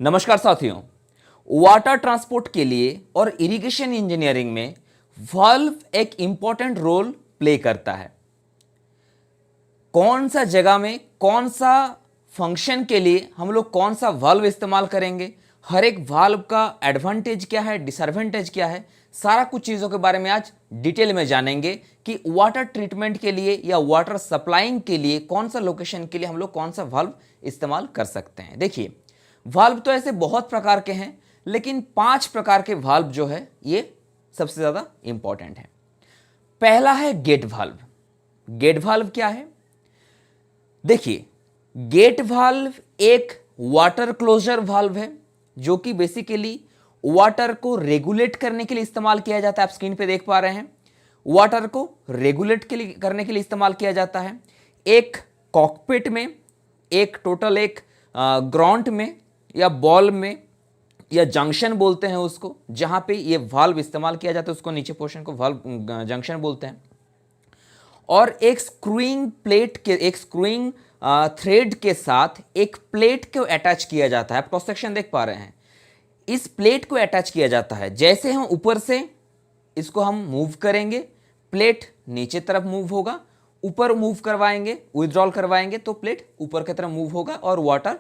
नमस्कार साथियों, water transport के लिए और इरिगेशन इंजीनियरिंग में वाल्व एक इंपॉर्टेंट रोल प्ले करता है। कौन सा जगह में कौन सा फंक्शन के लिए हम लोग कौन सा वाल्व इस्तेमाल करेंगे, हर एक वाल्व का एडवांटेज क्या है, डिसएडवांटेज क्या है, सारा कुछ चीज़ों के बारे में आज डिटेल में जानेंगे कि वाटर ट्रीटमेंट के लिए या वाटर सप्लाइंग के लिए कौन सा लोकेशन के लिए हम लोग कौन सा वाल्व इस्तेमाल कर सकते हैं। देखिए, वाल्व तो ऐसे बहुत प्रकार के हैं, लेकिन 5 प्रकार के वाल्व जो है ये सबसे ज़्यादा इंपॉर्टेंट है। पहला है गेट वाल्व। गेट वाल्व क्या है? देखिए, गेट वाल्व एक वाटर क्लोजर वाल्व है जो कि बेसिकली वाटर को रेगुलेट करने के लिए इस्तेमाल किया जाता है। आप स्क्रीन पे देख पा रहे हैं, वाटर को रेगुलेट करने के लिए इस्तेमाल किया जाता है। एक कॉकपिट में, एक टोटल एक ग्राउंड में या बॉल में या जंक्शन बोलते हैं उसको, जहां पे ये वाल्व इस्तेमाल किया जाता है, उसको नीचे पोर्शन को वाल्व जंक्शन बोलते हैं। और एक स्क्रूइंग थ्रेड के साथ एक प्लेट को अटैच किया जाता है। आप क्रॉस सेक्शन देख पा रहे हैं, इस प्लेट को अटैच किया जाता है। जैसे हम ऊपर से इसको हम मूव करेंगे, प्लेट नीचे तरफ मूव होगा, ऊपर मूव करवाएंगे, विथड्रॉल करवाएंगे तो प्लेट ऊपर की तरफ मूव होगा और वाटर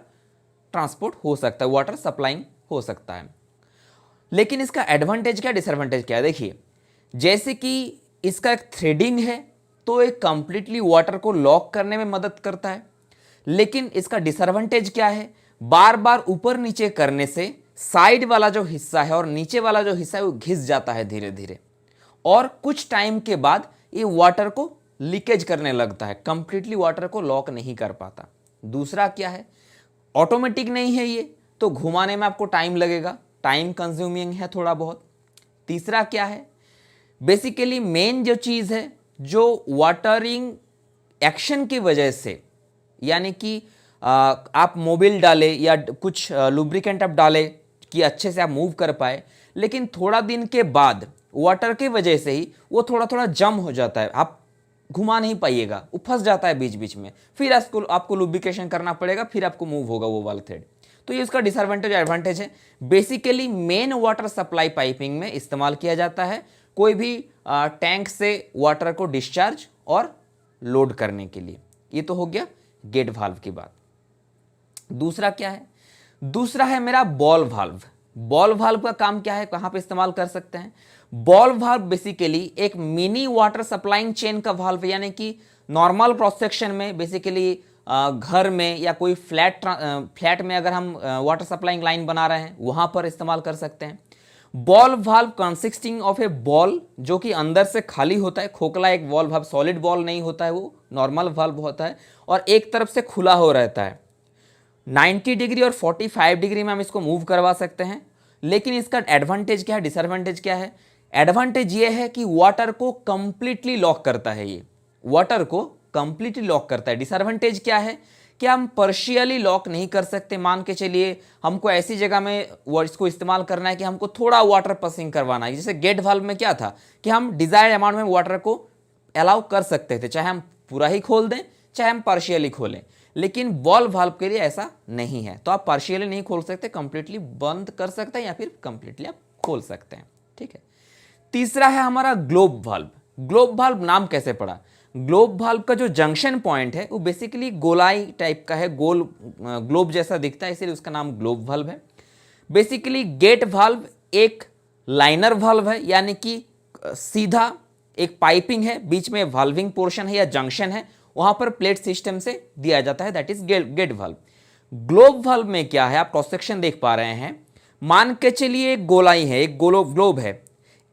ट्रांसपोर्ट हो सकता है, वाटर सप्लाइंग हो सकता है। लेकिन इसका एडवांटेज क्या, डिसएडवांटेज क्या है? देखिए, जैसे कि इसका एक थ्रेडिंग है तो एक कंप्लीटली वाटर को लॉक करने में मदद करता है, लेकिन इसका डिसएडवांटेज क्या है? बार बार ऊपर नीचे करने से साइड वाला जो हिस्सा है और नीचे वाला जो हिस्सा है वो घिस जाता है धीरे धीरे, और कुछ टाइम के बाद ये वाटर को लीकेज करने लगता है, कंप्लीटली वाटर को लॉक नहीं कर पाता। दूसरा क्या है? ऑटोमेटिक नहीं है ये, तो घुमाने में आपको टाइम लगेगा, टाइम कंज्यूमिंग है थोड़ा बहुत। तीसरा क्या है? बेसिकली मेन जो चीज़ है, जो वाटरिंग एक्शन की वजह से, यानी कि आप मोबिल डाले या कुछ लुब्रिकेंट आप डाले कि अच्छे से आप मूव कर पाए, लेकिन थोड़ा दिन के बाद वाटर की वजह से ही वो थोड़ा थोड़ा जम हो जाता है, आप घुमा नहीं पाइएगा, वो फंस जाता है बीच बीच में, फिर आपको लुब्रिकेशन करना पड़ेगा, फिर आपको मूव होगा वो वाला थ्रेड। तो ये इसका डिसएडवांटेज एडवांटेज है। Basically main water supply piping में इस्तेमाल किया जाता है, कोई भी टैंक से वाटर को डिस्चार्ज और लोड करने के लिए। ये तो हो गया गेट वाल्व की बात। दूसरा क्या है? दूसरा है मेरा बॉल वाल्व। बॉल वाल्व का काम क्या है, कहां पे इस्तेमाल कर सकते हैं? बॉल वाल्व बेसिकली एक मिनी वाटर सप्लाइंग चेन का वाल्व है, यानी कि नॉर्मल क्रॉस सेक्शन में बेसिकली घर में या कोई फ्लैट में अगर हम वाटर सप्लाइंग लाइन बना रहे हैं वहां पर इस्तेमाल कर सकते हैं। Ball valve consisting of A ball, जो कि अंदर से खाली होता है, खोखला एक बॉल वाल्व, सॉलिड बॉल नहीं होता है, वो नॉर्मल वाल्व होता है और एक तरफ से खुला हो रहता है। 90 डिग्री और 45 डिग्री में हम इसको मूव करवा सकते हैं। लेकिन इसका एडवांटेज क्या है, डिसएडवांटेज क्या है? एडवांटेज ये है कि वाटर को कंप्लीटली लॉक करता है, ये वाटर को कंप्लीटली लॉक करता है। डिसएडवांटेज क्या है कि हम पार्शियली लॉक नहीं कर सकते। मान के चलिए हमको ऐसी जगह में इसको इस्तेमाल करना है कि हमको थोड़ा वाटर पासिंग करवाना है। जैसे गेट वाल्व में क्या था कि हम डिजायर्ड अमाउंट में वाटर को अलाउ कर सकते थे, चाहे हम पूरा ही खोल दें चाहे हम पार्शियली खोलें, लेकिन बॉल वाल्व के लिए ऐसा नहीं है। तो आप पार्शियली नहीं खोल सकते, कंप्लीटली बंद कर सकते हैं या फिर कंप्लीटली आप खोल सकते हैं। ठीक है। तीसरा है हमारा ग्लोब वाल्व। ग्लोब वाल्व नाम कैसे पड़ा? ग्लोब वाल्व का जो जंक्शन पॉइंट है वो बेसिकली गोलाई टाइप का है, गोल ग्लोब जैसा दिखता है, इसलिए उसका नाम ग्लोब वाल्व है। बेसिकली गेट वाल्व एक लाइनर वाल्व है, यानी कि सीधा एक पाइपिंग है, बीच में वाल्विंग पोर्शन है या जंक्शन है, वहां पर प्लेट सिस्टम से दिया जाता है, that is get valve. Globe valve में क्या है, आप क्रॉस सेक्शन देख पा रहे हैं, मान के चलिए एक गोलाई है, एक ग्लोब है।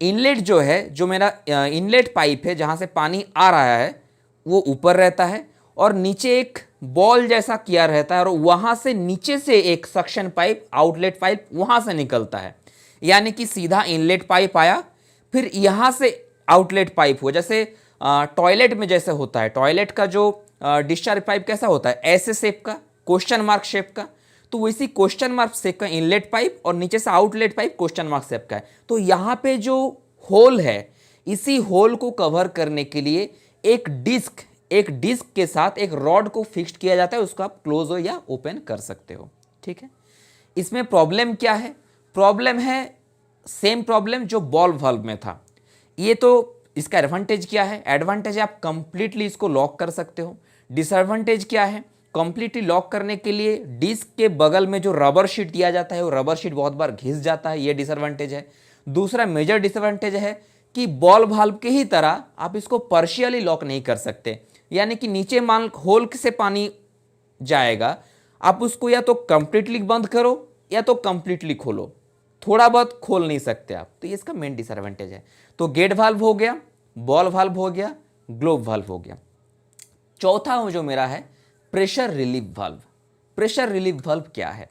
इनलेट जो है, जो मेरा इनलेट पाइप है जहां से पानी आ रहा है वो ऊपर रहता है और नीचे एक बॉल जैसा किया रहता है और वहां से नीचे से एक सक्शन पाइप, आउटलेट पाइप वहां से निकलता है। यानी कि सीधा इनलेट पाइप आया, फिर यहां से आउटलेट पाइप हुआ। जैसे टॉयलेट में जैसे होता है, टॉयलेट का जो डिस्चार्ज पाइप कैसा होता है, ऐसे शेप का, क्वेश्चन मार्क शेप का, तो वैसी क्वेश्चन मार्क शेप का इनलेट पाइप और नीचे से outlet pipe question mark shape का है। तो यहां पे जो होल है, इसी होल को कवर करने के लिए एक डिस्क के साथ एक रॉड को फिक्स किया जाता है, उसको आप क्लोज हो या ओपन कर सकते हो। ठीक है। इसमें प्रॉब्लम क्या है? प्रॉब्लम है सेम प्रॉब्लम जो बॉल वाल्व में था। ये तो इसका एडवांटेज क्या है? एडवांटेज है आप कंप्लीटली इसको लॉक कर सकते हो। डिसएडवांटेज क्या है? कंप्लीटली लॉक करने के लिए डिस्क के बगल में जो रबर शीट दिया जाता है वो रबर शीट बहुत बार घिस जाता है, ये डिसएडवांटेज है। दूसरा मेजर डिसएडवांटेज है कि बॉल वाल्व के ही तरह आप इसको पार्शियली लॉक नहीं कर सकते, यानी कि नीचे मान होल से पानी जाएगा, आप उसको या तो कंप्लीटली बंद करो या तो कंप्लीटली खोलो, थोड़ा बहुत खोल नहीं सकते आप। तो ये इसका मेन डिसएडवांटेज है। तो गेट वाल्व हो गया, बॉल वाल्व हो गया, ग्लोब वाल्व हो गया। चौथा जो मेरा है pressure relief valve. Pressure relief valve क्या है?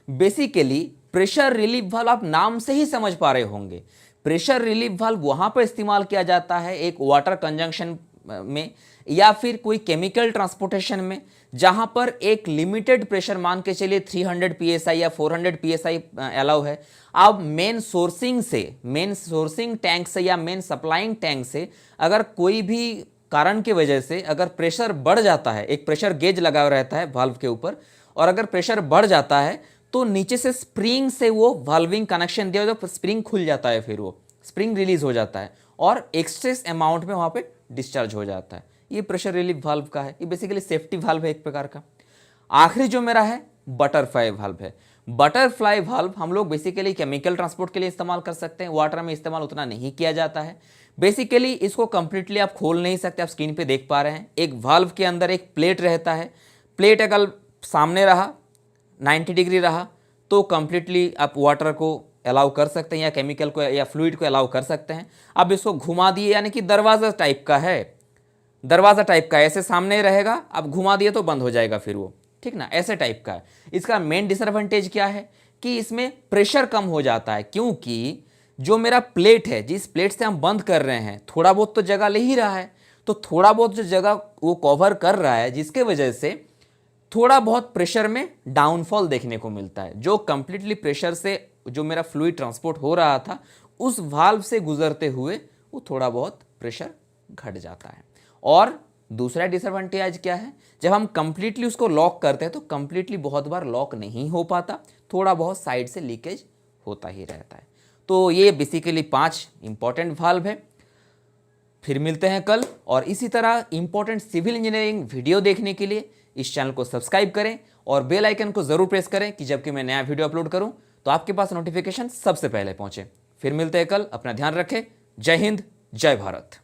बेसिकली प्रेशर रिलीफ वाल्व आप नाम से ही समझ पा रहे होंगे। प्रेशर रिलीफ वाल्व वहां पर इस्तेमाल किया जाता है एक वाटर कंजंक्शन में या फिर कोई केमिकल ट्रांसपोर्टेशन में, जहां पर एक लिमिटेड प्रेशर मान के चलिए 300 psi या 400 psi अलाउ है। अब मेन सोर्सिंग टैंक से या मेन सप्लाइंग टैंक से अगर कोई भी कारण की वजह से अगर प्रेशर बढ़ जाता है, एक प्रेशर गेज लगा रहता है वाल्व के ऊपर, और अगर प्रेशर बढ़ जाता है तो नीचे से स्प्रिंग से वो वाल्विंग कनेक्शन दिया तो स्प्रिंग खुल जाता है, फिर वो स्प्रिंग रिलीज हो जाता है और एक्सेस अमाउंट में वहां पे डिस्चार्ज हो जाता है। ये प्रेशर रिलीफ वाल्व का है। ये बेसिकली सेफ्टी वाल्व है एक प्रकार का। आखिरी जो मेरा है बटरफ्लाई वाल्व है। बटरफ्लाई वाल्व हम लोग बेसिकली केमिकल ट्रांसपोर्ट के लिए इस्तेमाल कर सकते हैं, वाटर में इस्तेमाल उतना नहीं किया जाता है। बेसिकली इसको कंप्लीटली आप खोल नहीं सकते, आप स्क्रीन पे देख पा रहे हैं। एक वाल्व के अंदर एक प्लेट रहता है, प्लेट अगर सामने रहा 90 डिग्री रहा तो कंप्लीटली आप वाटर को अलाउ कर सकते हैं या केमिकल को या फ्लूइड को अलाउ कर सकते हैं। अब इसको घुमा दिए, यानी कि दरवाजा टाइप का है, दरवाजा टाइप का ऐसे सामने रहेगा, अब घुमा दिए तो बंद हो जाएगा फिर वो, ठीक ना, ऐसे टाइप का है। इसका मेन डिसएडवांटेज क्या है कि इसमें प्रेशर कम हो जाता है, क्योंकि जो मेरा प्लेट है, जिस प्लेट से हम बंद कर रहे हैं, थोड़ा बहुत तो जगह ले ही रहा है, तो थोड़ा बहुत जो जगह वो कवर कर रहा है, जिसके वजह से थोड़ा बहुत प्रेशर में डाउनफॉल देखने को मिलता है। जो कंप्लीटली प्रेशर से जो मेरा फ्लूइड ट्रांसपोर्ट हो रहा था उस वाल्व से गुजरते हुए वो थोड़ा बहुत प्रेशर घट जाता है। और दूसरा डिसएडवांटेज क्या है? जब हम कंप्लीटली उसको लॉक करते हैं तो कंप्लीटली बहुत बार लॉक नहीं हो पाता, थोड़ा बहुत साइड से लीकेज होता ही रहता है। तो ये बेसिकली 5 इंपॉर्टेंट वाल्व है। फिर मिलते हैं कल, और इसी तरह इंपॉर्टेंट सिविल इंजीनियरिंग वीडियो देखने के लिए इस चैनल को सब्सक्राइब करें और बेल आइकन को जरूर प्रेस करें कि जबकि मैं नया वीडियो अपलोड करूं तो आपके पास नोटिफिकेशन सबसे पहले पहुंचे। फिर मिलते हैं कल, अपना ध्यान रखें। जय हिंद, जय भारत।